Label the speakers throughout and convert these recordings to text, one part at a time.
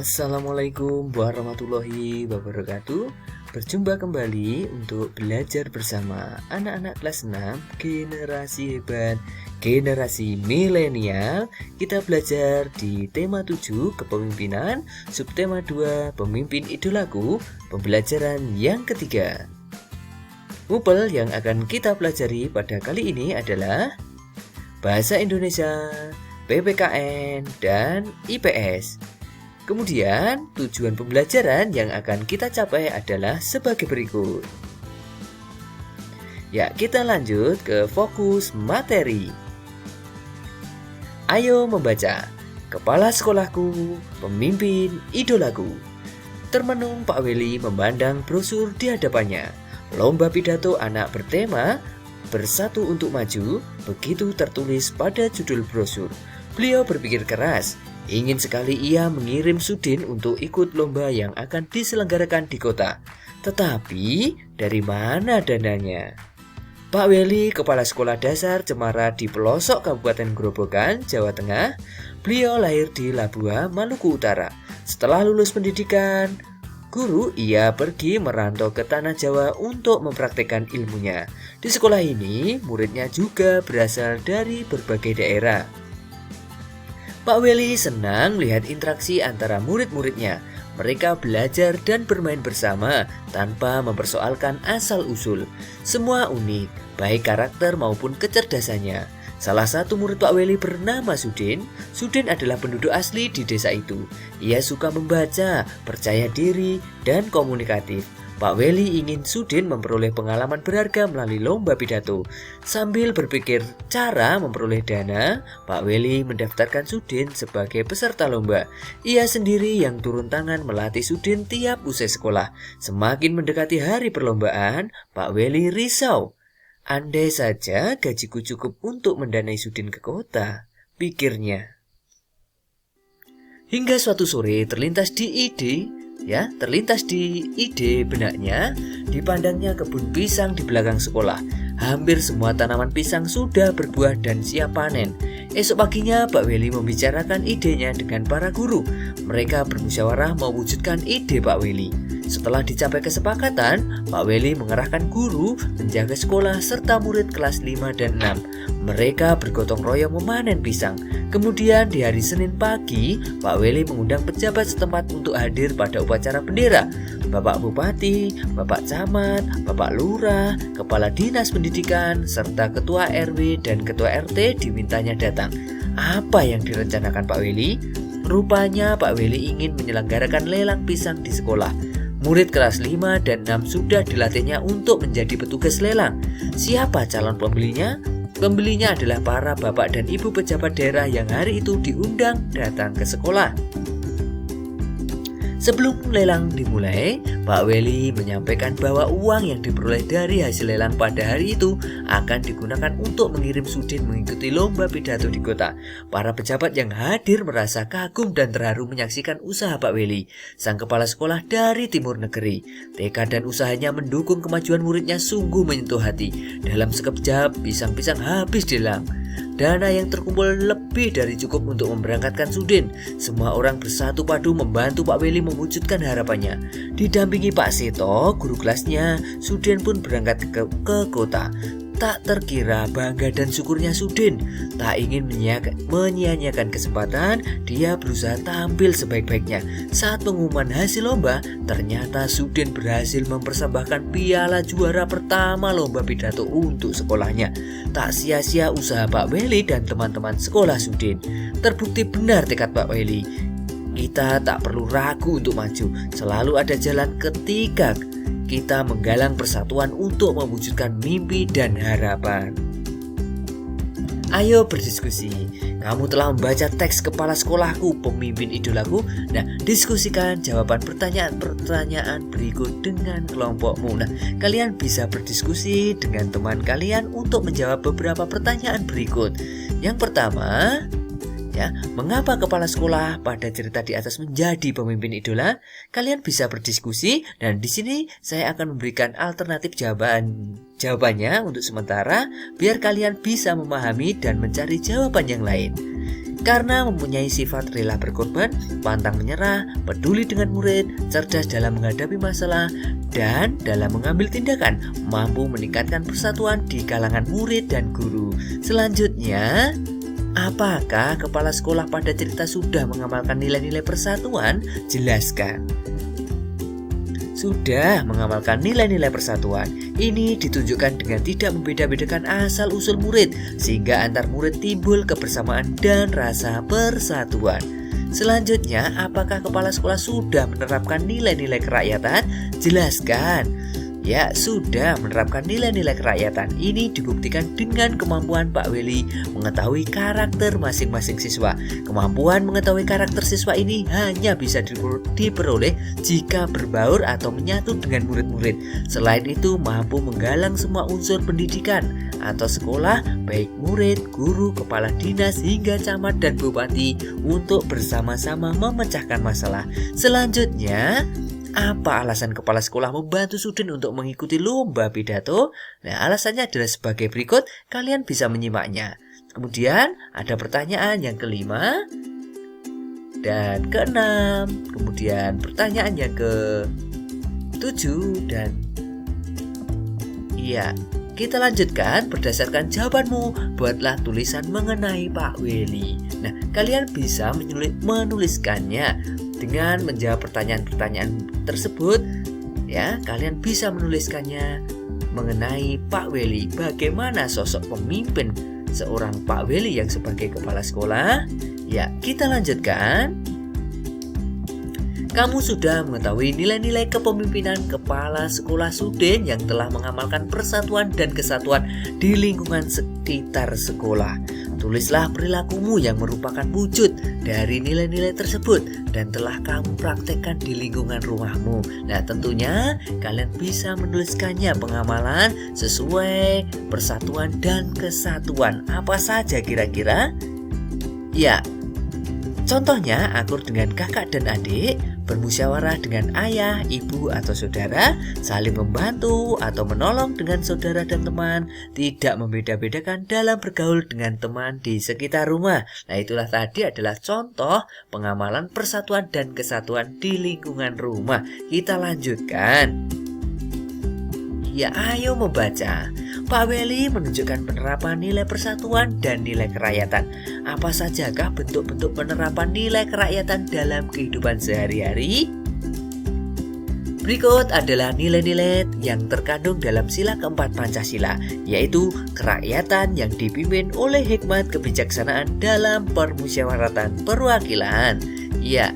Speaker 1: Assalamualaikum warahmatullahi wabarakatuh. Berjumpa kembali untuk belajar bersama anak-anak kelas 6 generasi hebat, generasi milenial. Kita belajar di tema 7 kepemimpinan, subtema 2 pemimpin idolaku, pembelajaran yang ketiga. Mupel yang akan kita pelajari pada kali ini adalah Bahasa Indonesia, PPKN, dan IPS. Kemudian, tujuan pembelajaran yang akan kita capai adalah sebagai berikut. Ya, kita lanjut ke fokus materi. Ayo membaca. Kepala sekolahku, pemimpin idolaku. Termenung Pak Weli memandang brosur di hadapannya. Lomba pidato anak bertema Bersatu untuk Maju, begitu tertulis pada judul brosur. Beliau berpikir keras. Ingin sekali ia mengirim Sudin untuk ikut lomba yang akan diselenggarakan di kota. Tetapi, dari mana dananya? Pak Weli, kepala sekolah dasar Cemara di pelosok Kabupaten Grobogan, Jawa Tengah. Beliau lahir di Labuha, Maluku Utara. Setelah lulus pendidikan guru, ia pergi merantau ke Tanah Jawa untuk mempraktekkan ilmunya. Di sekolah ini, muridnya juga berasal dari berbagai daerah. Pak Weli senang melihat interaksi antara murid-muridnya. Mereka belajar dan bermain bersama tanpa mempersoalkan asal-usul. Semua unik, baik karakter maupun kecerdasannya. Salah satu murid Pak Weli bernama Sudin. Sudin adalah penduduk asli di desa itu. Ia suka membaca, percaya diri, dan komunikatif. Pak Weli ingin Sudin memperoleh pengalaman berharga melalui lomba pidato. Sambil berpikir cara memperoleh dana, Pak Weli mendaftarkan Sudin sebagai peserta lomba. Ia sendiri yang turun tangan melatih Sudin tiap usai sekolah. Semakin mendekati hari perlombaan, Pak Weli risau. Andai saja gajiku cukup untuk mendanai Sudin ke kota, pikirnya. Hingga suatu sore terlintas di ide benaknya, dipandangnya kebun pisang di belakang sekolah. Hampir semua tanaman pisang sudah berbuah dan siap panen. Esok paginya Pak Weli membicarakan idenya dengan para guru. Mereka bermusyawarah mewujudkan ide Pak Weli. Setelah dicapai kesepakatan, Pak Weli mengerahkan guru menjaga sekolah serta murid kelas 5 dan 6. Mereka bergotong royong memanen pisang. Kemudian di hari Senin pagi, Pak Weli mengundang pejabat setempat untuk hadir pada upacara bendera. Bapak Bupati, Bapak Camat, Bapak Lurah, Kepala Dinas Pendidikan, serta Ketua RW dan Ketua RT dimintanya datang. Apa yang direncanakan Pak Weli? Rupanya Pak Weli ingin menyelenggarakan lelang pisang di sekolah. Murid kelas 5 dan 6 sudah dilatihnya untuk menjadi petugas lelang. Siapa calon pembelinya? Pembelinya adalah para bapak dan ibu pejabat daerah yang hari itu diundang datang ke sekolah. Sebelum lelang dimulai, Pak Weli menyampaikan bahwa uang yang diperoleh dari hasil lelang pada hari itu akan digunakan untuk mengirim Sudin mengikuti lomba pidato di kota. Para pejabat yang hadir merasa kagum dan terharu menyaksikan usaha Pak Weli, sang kepala sekolah dari timur negeri. Tekad dan usahanya mendukung kemajuan muridnya sungguh menyentuh hati. Dalam sekejap, pisang-pisang habis dilelang. Dana yang terkumpul lebih dari cukup untuk memberangkatkan Sudin. Semua orang bersatu padu membantu Pak Weli mewujudkan harapannya. Didampingi Pak Seto, guru kelasnya, Sudin pun berangkat ke kota. Tak terkira bangga dan syukurnya Sudin. Tak ingin menyia-nyiakan kesempatan, dia berusaha tampil sebaik-baiknya. Saat pengumuman hasil lomba, ternyata Sudin berhasil mempersembahkan piala juara pertama lomba pidato untuk sekolahnya. Tak sia-sia usaha Pak Weli dan teman-teman sekolah Sudin. Terbukti benar tekad Pak Weli. Kita tak perlu ragu untuk maju. Selalu ada jalan ketika kita menggalang persatuan untuk mewujudkan mimpi dan harapan. Ayo berdiskusi. Kamu telah membaca teks kepala sekolahku, pemimpin idolaku. Nah, diskusikan jawaban pertanyaan berikut dengan kelompokmu. Nah, kalian bisa berdiskusi dengan teman kalian untuk menjawab beberapa pertanyaan berikut. Yang pertama, mengapa kepala sekolah pada cerita di atas menjadi pemimpin idola? Kalian bisa berdiskusi dan di sini saya akan memberikan alternatif jawabannya untuk sementara biar kalian bisa memahami dan mencari jawaban yang lain. Karena mempunyai sifat rela berkorban, pantang menyerah, peduli dengan murid, cerdas dalam menghadapi masalah, dan dalam mengambil tindakan, mampu meningkatkan persatuan di kalangan murid dan guru. Selanjutnya, apakah kepala sekolah pada cerita sudah mengamalkan nilai-nilai persatuan? Jelaskan. Sudah mengamalkan nilai-nilai persatuan. Ini ditunjukkan dengan tidak membeda-bedakan asal-usul murid, sehingga antar murid timbul kebersamaan dan rasa persatuan. Selanjutnya, apakah kepala sekolah sudah menerapkan nilai-nilai kerakyatan? Jelaskan. Ya, sudah menerapkan nilai-nilai kerakyatan. Ini dibuktikan dengan kemampuan Pak Weli mengetahui karakter masing-masing siswa. Kemampuan mengetahui karakter siswa ini hanya bisa diperoleh jika berbaur atau menyatu dengan murid-murid. Selain itu, mampu menggalang semua unsur pendidikan atau sekolah, baik murid, guru, kepala dinas, hingga camat dan bupati untuk bersama-sama memecahkan masalah. Selanjutnya, apa alasan kepala sekolah membantu student untuk mengikuti lomba pidato? Nah, alasannya adalah sebagai berikut, kalian bisa menyimaknya. Kemudian ada pertanyaan yang kelima dan keenam. Kemudian pertanyaan yang ke-7 dan iya. Kita lanjutkan berdasarkan jawabanmu. Buatlah tulisan mengenai Pak Weli. Nah, kalian bisa menuliskannya dengan menjawab pertanyaan-pertanyaan tersebut. Ya, kalian bisa menuliskannya mengenai Pak Weli. Bagaimana sosok pemimpin seorang Pak Weli yang sebagai kepala sekolah? Ya, kita lanjutkan. Kamu sudah mengetahui nilai-nilai kepemimpinan kepala sekolah Suden yang telah mengamalkan persatuan dan kesatuan di lingkungan sekitar sekolah. Tulislah perilakumu yang merupakan wujud dari nilai-nilai tersebut dan telah kamu praktekkan di lingkungan rumahmu. Nah, tentunya kalian bisa menuliskannya pengamalan sesuai persatuan dan kesatuan. Apa saja kira-kira? Ya, contohnya akur dengan kakak dan adik, bermusyawarah dengan ayah, ibu, atau saudara, saling membantu atau menolong dengan saudara dan teman, tidak membeda-bedakan dalam bergaul dengan teman di sekitar rumah. Nah, itulah tadi adalah contoh pengamalan persatuan dan kesatuan di lingkungan rumah. Kita lanjutkan. Ya, ayo membaca. Pak Weli menunjukkan penerapan nilai persatuan dan nilai kerakyatan. Apa sajakah bentuk-bentuk penerapan nilai kerakyatan dalam kehidupan sehari-hari? Berikut adalah nilai-nilai yang terkandung dalam sila keempat Pancasila, yaitu kerakyatan yang dipimpin oleh hikmat kebijaksanaan dalam permusyawaratan perwakilan. Ya,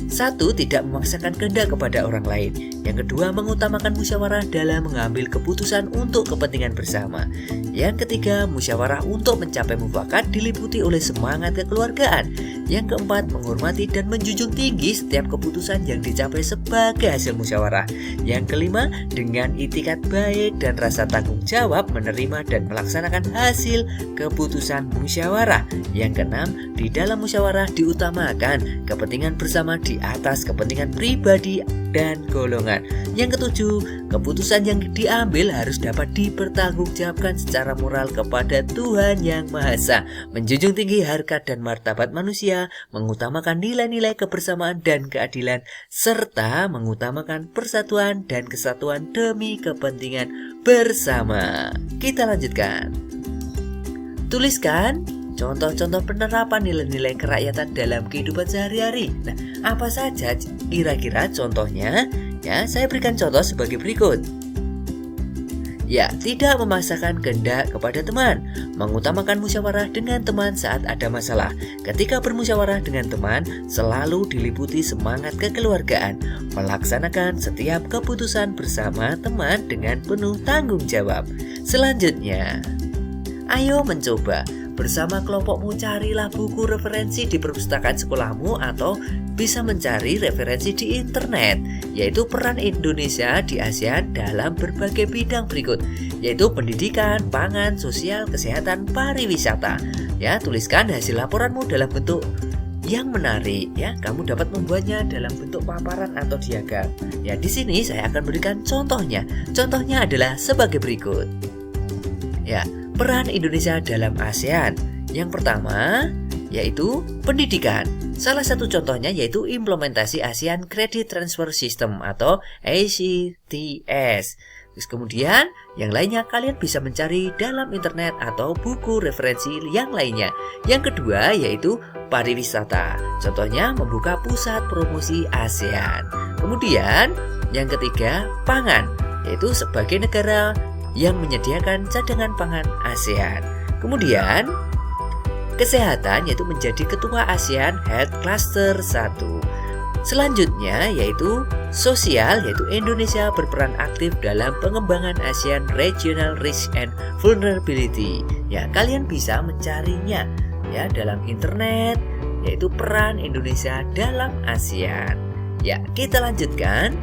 Speaker 1: 1. Tidak memaksakan kehendak kepada orang lain. Yang kedua, mengutamakan musyawarah dalam mengambil keputusan untuk kepentingan bersama. Yang ketiga, musyawarah untuk mencapai mufakat diliputi oleh semangat kekeluargaan. Yang keempat, menghormati dan menjunjung tinggi setiap keputusan yang dicapai sebagai hasil musyawarah. Yang kelima, dengan itikat baik dan rasa tanggung jawab menerima dan melaksanakan hasil keputusan musyawarah. Yang keenam, di dalam musyawarah diutamakan kepentingan bersama di atas kepentingan pribadi dan golongan. Yang ketujuh, keputusan yang diambil harus dapat dipertanggungjawabkan secara moral kepada Tuhan Yang Maha Esa, menjunjung tinggi harkat dan martabat manusia, mengutamakan nilai-nilai kebersamaan dan keadilan, serta mengutamakan persatuan dan kesatuan demi kepentingan bersama. Kita lanjutkan. Tuliskan contoh-contoh penerapan nilai-nilai kerakyatan dalam kehidupan sehari-hari. Nah, apa saja kira-kira contohnya? Ya, saya berikan contoh sebagai berikut. Ya, tidak memaksakan kehendak kepada teman, mengutamakan musyawarah dengan teman saat ada masalah. Ketika bermusyawarah dengan teman, selalu diliputi semangat kekeluargaan, melaksanakan setiap keputusan bersama teman dengan penuh tanggung jawab. Selanjutnya, ayo mencoba. Bersama kelompokmu carilah buku referensi di perpustakaan sekolahmu atau bisa mencari referensi di internet, yaitu peran Indonesia di ASEAN dalam berbagai bidang berikut, yaitu pendidikan, pangan, sosial, kesehatan, pariwisata. Ya, tuliskan hasil laporanmu dalam bentuk yang menarik. Ya, kamu dapat membuatnya dalam bentuk paparan atau diagram. Ya, di sini saya akan berikan contohnya. Contohnya adalah sebagai berikut. Ya, peran Indonesia dalam ASEAN. Yang pertama yaitu pendidikan. Salah satu contohnya yaitu implementasi ASEAN Credit Transfer System atau ACTS. Terus kemudian yang lainnya kalian bisa mencari dalam internet atau buku referensi yang lainnya. Yang kedua yaitu pariwisata. Contohnya membuka pusat promosi ASEAN. Kemudian yang ketiga pangan, yaitu sebagai negara yang menyediakan cadangan pangan ASEAN. Kemudian kesehatan, yaitu menjadi ketua ASEAN Health Cluster 1. Selanjutnya yaitu sosial, yaitu Indonesia berperan aktif dalam pengembangan ASEAN Regional Risk and Vulnerability. Ya, kalian bisa mencarinya ya dalam internet, yaitu peran Indonesia dalam ASEAN. Ya, kita lanjutkan.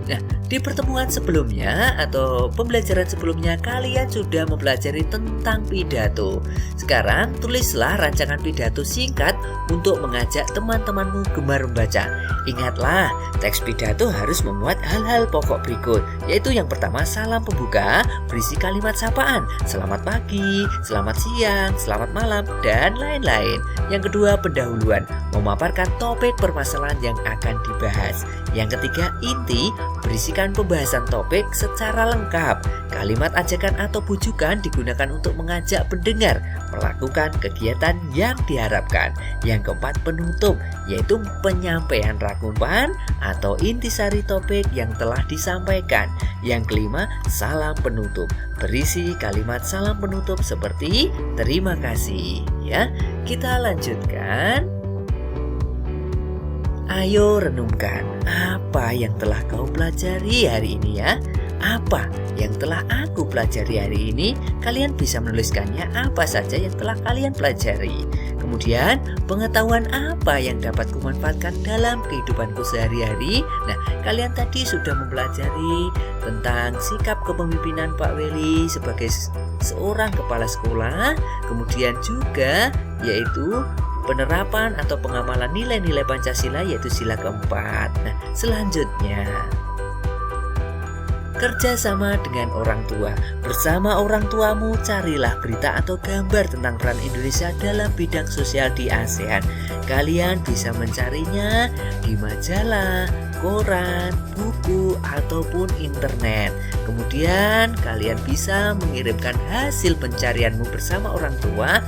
Speaker 1: Nah, di pertemuan sebelumnya atau pembelajaran sebelumnya kalian sudah mempelajari tentang pidato. Sekarang tulislah rancangan pidato singkat untuk mengajak teman-temanmu gemar membaca. Ingatlah, teks pidato harus memuat hal-hal pokok berikut, yaitu yang pertama salam pembuka berisi kalimat sapaan, selamat pagi, selamat siang, selamat malam, dan lain-lain. Yang kedua pendahuluan, memaparkan topik permasalahan yang akan dibahas. Yang ketiga inti, berisikan pembahasan topik secara lengkap. Kalimat ajakan atau bujukan digunakan untuk mengajak pendengar melakukan kegiatan yang diharapkan. Yang keempat penutup, yaitu penyampaian rangkuman atau intisari topik yang telah disampaikan. Yang kelima salam penutup, berisi kalimat salam penutup seperti terima kasih. Ya, kita lanjutkan. Ayo renungkan apa yang telah kau pelajari hari ini ya. Apa yang telah aku pelajari hari ini? Kalian bisa menuliskannya apa saja yang telah kalian pelajari. Kemudian pengetahuan apa yang dapat kumanfaatkan dalam kehidupanku sehari-hari. Nah, kalian tadi sudah mempelajari tentang sikap kepemimpinan Pak Weli sebagai seorang kepala sekolah. Kemudian juga yaitu penerapan atau pengamalan nilai-nilai Pancasila, yaitu sila keempat. Nah, selanjutnya kerjasama dengan orang tua. Bersama orang tuamu carilah berita atau gambar tentang peran Indonesia dalam bidang sosial di ASEAN. Kalian bisa mencarinya di majalah, koran, buku, ataupun internet. Kemudian kalian bisa mengirimkan hasil pencarianmu bersama orang tua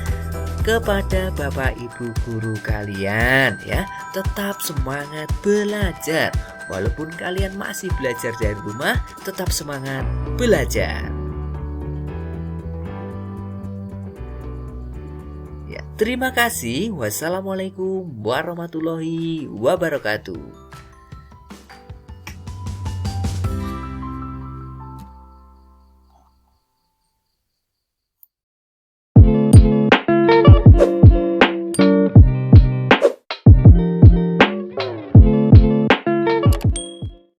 Speaker 1: kepada Bapak Ibu guru kalian ya. Tetap semangat belajar. Walaupun kalian masih belajar dari rumah, tetap semangat belajar. Ya, terima kasih. Wassalamualaikum warahmatullahi wabarakatuh.